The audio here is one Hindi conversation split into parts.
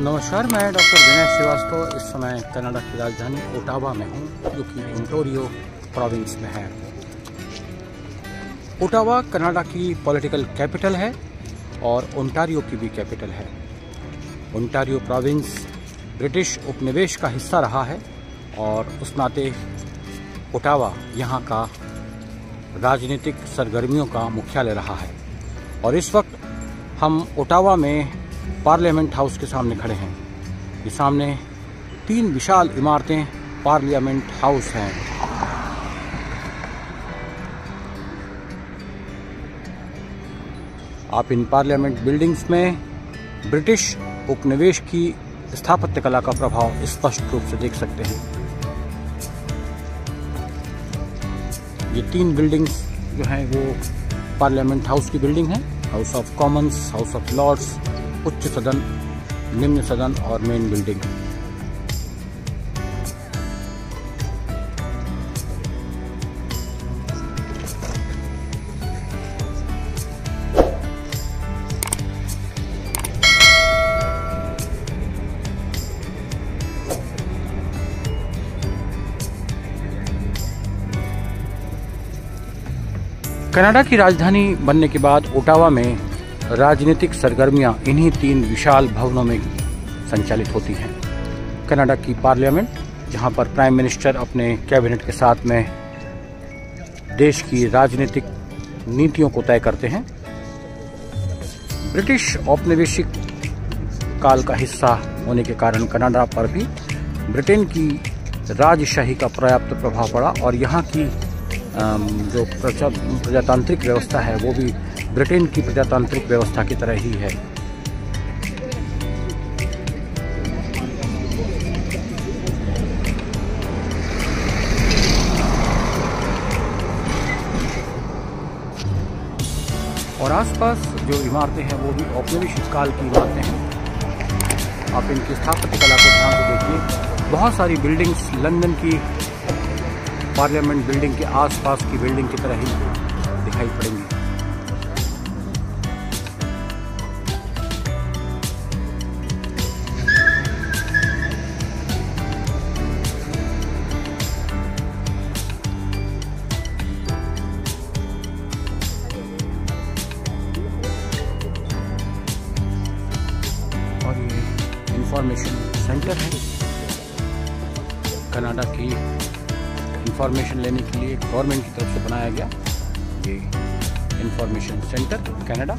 नमस्कार, मैं डॉक्टर विनय श्रीवास्तव इस समय कनाडा की राजधानी ओटावा में हूँ, जो कि ओंटारियो प्रोविंस में है। ओटावा कनाडा की पॉलिटिकल कैपिटल है और ओंटारियो की भी कैपिटल है। ओंटारियो प्रोविंस ब्रिटिश उपनिवेश का हिस्सा रहा है और उस नाते ओटावा यहाँ का राजनीतिक सरगर्मियों का मुख्यालय रहा है। और इस वक्त हम ओटावा में पार्लियामेंट हाउस के सामने खड़े हैं। ये सामने 3 विशाल इमारतें पार्लियामेंट हाउस हैं। आप इन पार्लियामेंट बिल्डिंग्स में ब्रिटिश उपनिवेश की स्थापत्य कला का प्रभाव स्पष्ट रूप से देख सकते हैं। ये 3 बिल्डिंग्स जो हैं वो पार्लियामेंट हाउस की बिल्डिंग है। House of Commons, House of Lords, उच्च सदन, निम्न सदन और मेन बिल्डिंग। कनाडा की राजधानी बनने के बाद ओटावा में राजनीतिक सरगर्मियां इन्हीं 3 विशाल भवनों में संचालित होती हैं। कनाडा की पार्लियामेंट, जहां पर प्राइम मिनिस्टर अपने कैबिनेट के साथ में देश की राजनीतिक नीतियों को तय करते हैं। ब्रिटिश औपनिवेशिक काल का हिस्सा होने के कारण कनाडा पर भी ब्रिटेन की राजशाही का पर्याप्त प्रभाव पड़ा और यहाँ की जो प्रजातांत्रिक व्यवस्था है वो भी ब्रिटेन की प्रजातांत्रिक व्यवस्था की तरह ही है। और आसपास जो इमारतें हैं वो भी औपनिवेशिक काल की इमारतें हैं। आप इनकी स्थापत्य कला को ध्यान से देखिए। बहुत सारी बिल्डिंग्स लंदन की पार्लियामेंट बिल्डिंग के आसपास की बिल्डिंग की तरह ही दिखाई पड़ेंगी। और ये इंफॉर्मेशन सेंटर है। कनाडा की इंफॉर्मेशन लेने के लिए गवर्नमेंट की तरफ से बनाया गया ये इंफॉर्मेशन सेंटर कनाडा।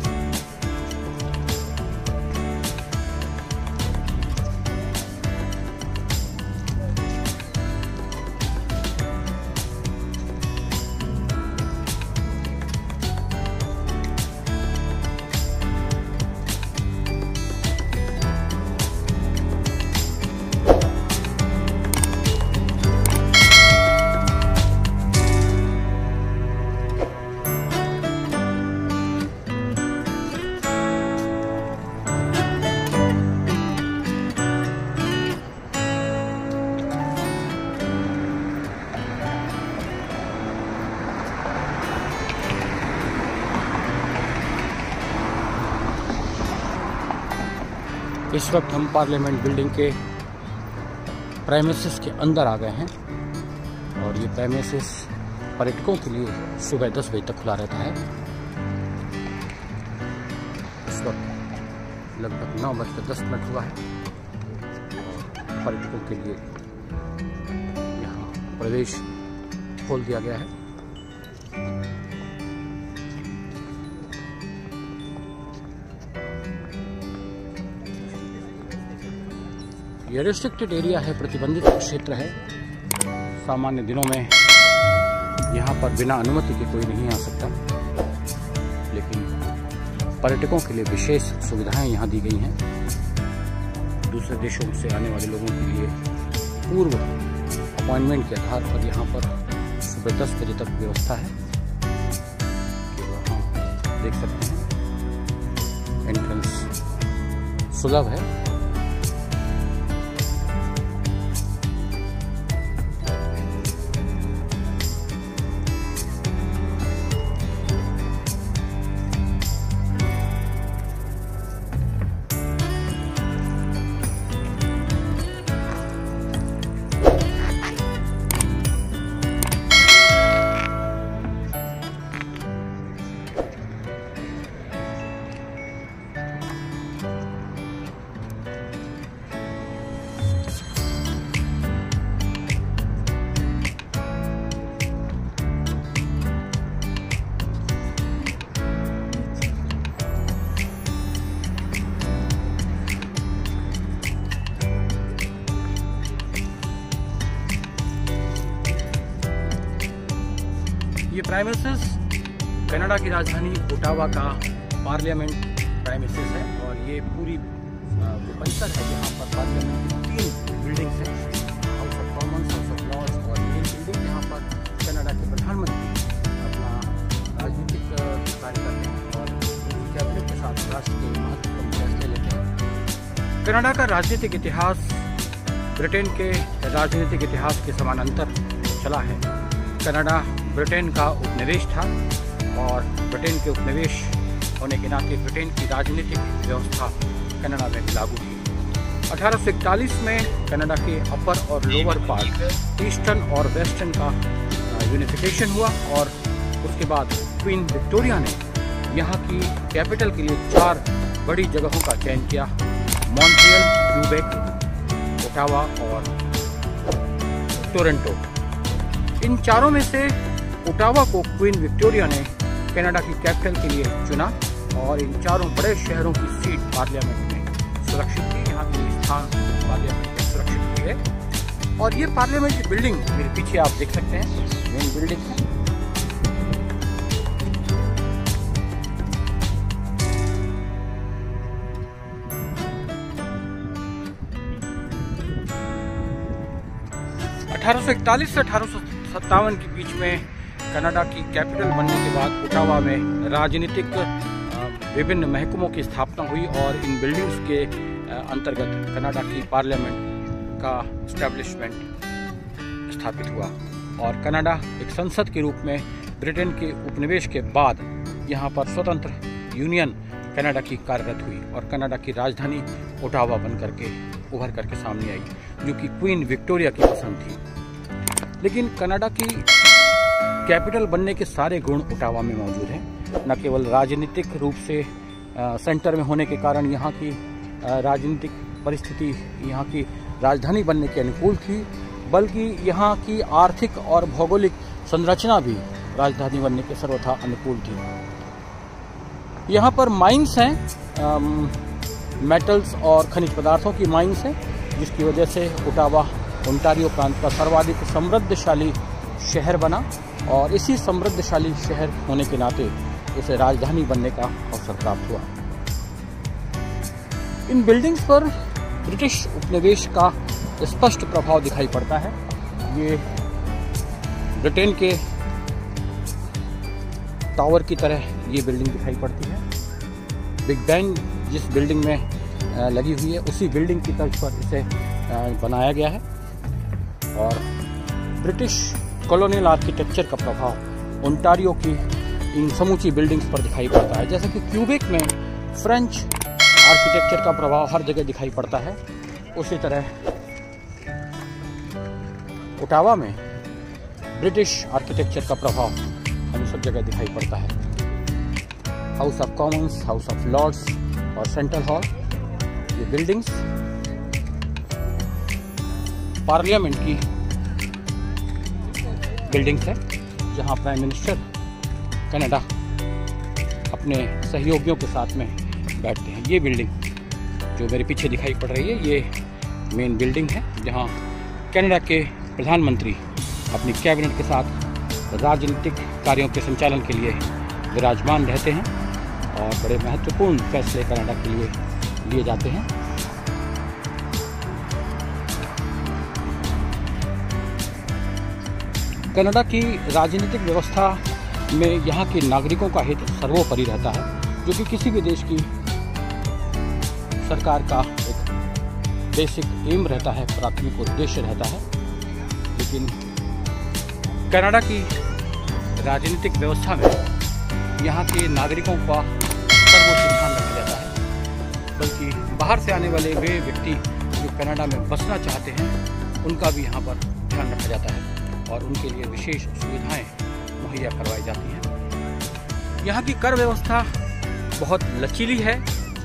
इस वक्त हम पार्लियामेंट बिल्डिंग के प्रेमिसेस के अंदर आ गए हैं और ये प्रेमिसेस पर्यटकों के लिए सुबह 10 बजे तक खुला रहता है। इस वक्त लगभग 9:10 हुआ है। पर्यटकों के लिए यहाँ प्रवेश खोल दिया गया है। ये रिस्ट्रिक्टेड एरिया है, प्रतिबंधित क्षेत्र है। सामान्य दिनों में यहाँ पर बिना अनुमति के कोई नहीं आ सकता, लेकिन पर्यटकों के लिए विशेष सुविधाएं यहाँ दी गई हैं। दूसरे देशों से आने वाले लोगों के लिए पूर्व अपॉइंटमेंट के आधार पर यहाँ पर सुबह 10 बजे तक व्यवस्था है। वहाँ देख सकते हैं एंट्रेंस सुलभ है। प्राइमिसेस कनाडा की राजधानी ओटावा का पार्लियामेंट प्राइमिसेस है और ये पूरी जो परिसर है यहाँ पर पार्लियामेंट की 3 बिल्डिंग्स हैं, House of Commons, House of Lords और मेन बिल्डिंग यहाँ पर कनाडा के प्रधानमंत्री अपना राजनीतिक कार्य करते हैं और कैबिनेट के साथ राष्ट्र के महत्वपूर्ण फैसले लेते हैं। कनाडा का राजनीतिक इतिहास ब्रिटेन के राजनीतिक इतिहास के समानांतर चला है। कनाडा ब्रिटेन का उपनिवेश था और ब्रिटेन के उपनिवेश होने के नाते ब्रिटेन की राजनीतिक व्यवस्था कनाडा में लागू थी। 1841 में कनाडा के अपर और लोअर पार्ट ईस्टर्न और वेस्टर्न का यूनिफिकेशन हुआ और उसके बाद क्वीन विक्टोरिया ने यहाँ की कैपिटल के लिए 4 बड़ी जगहों का चयन किया, मॉन्ट्रियल, क्यूबेक, ओटावा और टोरंटो। इन चारों में से ओटावा को क्वीन विक्टोरिया ने कनाडा की कैपिटल के लिए चुना और इन चारों बड़े शहरों की सीट पार्लियामेंट में सुरक्षित थी, यहाँ की स्थान पार्लियामेंट में सुरक्षित की है। और ये पार्लियामेंट की बिल्डिंग मेरे पीछे आप देख सकते हैं, मेन बिल्डिंग है। (1841 से 1857 के बीच में कनाडा की कैपिटल बनने के बाद ओटावा में राजनीतिक विभिन्न महकमों की स्थापना हुई और इन बिल्डिंग्स के अंतर्गत कनाडा की पार्लियामेंट का एस्टैब्लिशमेंट स्थापित हुआ और कनाडा एक संसद के रूप में ब्रिटेन के उपनिवेश के बाद यहाँ पर स्वतंत्र यूनियन कनाडा की कार्यरत हुई और कनाडा की राजधानी ओटावा बन करके उभर करके सामने आई, जो कि क्वीन विक्टोरिया की पसंद थी। लेकिन कनाडा की कैपिटल बनने के सारे गुण ओटावा में मौजूद हैं। न केवल राजनीतिक रूप से सेंटर में होने के कारण यहाँ की राजनीतिक परिस्थिति यहाँ की राजधानी बनने के अनुकूल थी, बल्कि यहाँ की आर्थिक और भौगोलिक संरचना भी राजधानी बनने के सर्वथा अनुकूल थी। यहाँ पर माइंस हैं, मेटल्स और खनिज पदार्थों की माइंस हैं, जिसकी वजह से ओटावा ओंटारियो प्रांत का सर्वाधिक समृद्धशाली शहर बना और इसी समृद्धशाली शहर होने के नाते उसे राजधानी बनने का अवसर प्राप्त हुआ। इन बिल्डिंग्स पर ब्रिटिश उपनिवेश का स्पष्ट प्रभाव दिखाई पड़ता है। ये ब्रिटेन के टावर की तरह ये बिल्डिंग दिखाई पड़ती है। बिग बैन जिस बिल्डिंग में लगी हुई है उसी बिल्डिंग की तर्ज पर इसे बनाया गया है और ब्रिटिश कॉलोनियल आर्किटेक्चर का प्रभाव ओंटारियो की इन समूची बिल्डिंग्स पर दिखाई पड़ता है। जैसे कि क्यूबेक में फ्रेंच आर्किटेक्चर का प्रभाव हर जगह दिखाई पड़ता है, उसी तरह ओटावा में ब्रिटिश आर्किटेक्चर का प्रभाव हमें सब जगह दिखाई पड़ता है। House of Commons, House of Lords और सेंट्रल हॉल, ये बिल्डिंग्स पार्लियामेंट की बिल्डिंग्स है, जहां प्राइम मिनिस्टर कनाडा अपने सहयोगियों के साथ में बैठते हैं। ये बिल्डिंग जो मेरे पीछे दिखाई पड़ रही है, ये मेन बिल्डिंग है जहां कनाडा के प्रधानमंत्री अपनी कैबिनेट के साथ राजनीतिक कार्यों के संचालन के लिए विराजमान रहते हैं और बड़े महत्वपूर्ण फैसले कनाडा के लिए लिए जाते हैं। कनाडा की राजनीतिक व्यवस्था में यहाँ के नागरिकों का हित सर्वोपरि रहता है, जो कि किसी भी देश की सरकार का एक बेसिक एम रहता है, प्राथमिक उद्देश्य रहता है। लेकिन कनाडा की राजनीतिक व्यवस्था में यहाँ के नागरिकों का सर्वोच्च ध्यान रखा जाता है, बल्कि बाहर से आने वाले वे व्यक्ति जो कनाडा में बसना चाहते हैं उनका भी यहाँ पर ध्यान रखा जाता है और उनके लिए विशेष सुविधाएं मुहैया करवाई जाती हैं। यहाँ की कर व्यवस्था बहुत लचीली है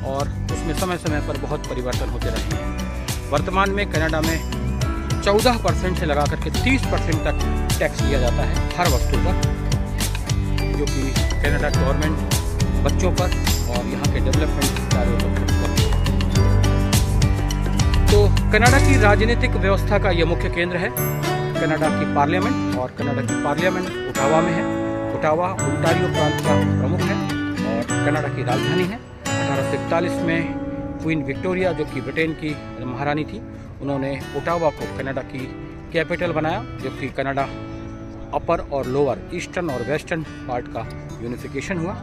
और उसमें समय समय पर बहुत परिवर्तन होते रहे हैं। वर्तमान में कनाडा में 14% से लगा करके 30% तक टैक्स लिया जाता है हर वस्तु पर, जो कि कनाडा गवर्नमेंट बच्चों पर और यहाँ के डेवलपमेंट कार्यों पर करती है। तो कनाडा की राजनीतिक व्यवस्था का यह मुख्य केंद्र है कनाडा की पार्लियामेंट, और कनाडा की पार्लियामेंट ओटावा में है ओटावा ओंटारियो प्रांत का प्रमुख है और कनाडा की राजधानी है। 1841 में क्वीन विक्टोरिया, जो कि ब्रिटेन की महारानी थी, उन्होंने ओटावा को कनाडा की कैपिटल बनाया, जबकि कनाडा अपर और लोअर, ईस्टर्न और वेस्टर्न पार्ट का यूनिफिकेशन हुआ।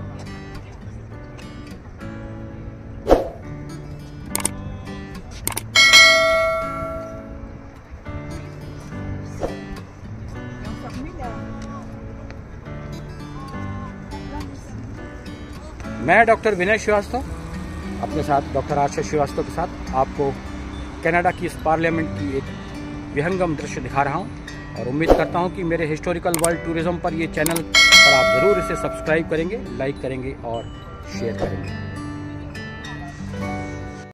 मैं डॉक्टर विनय श्रीवास्तव अपने साथ डॉक्टर आशीष श्रीवास्तव के साथ आपको कनाडा की इस पार्लियामेंट की एक विहंगम दृश्य दिखा रहा हूं और उम्मीद करता हूं कि मेरे हिस्टोरिकल वर्ल्ड टूरिज्म पर ये चैनल पर आप ज़रूर इसे सब्सक्राइब करेंगे, लाइक करेंगे और शेयर करेंगे।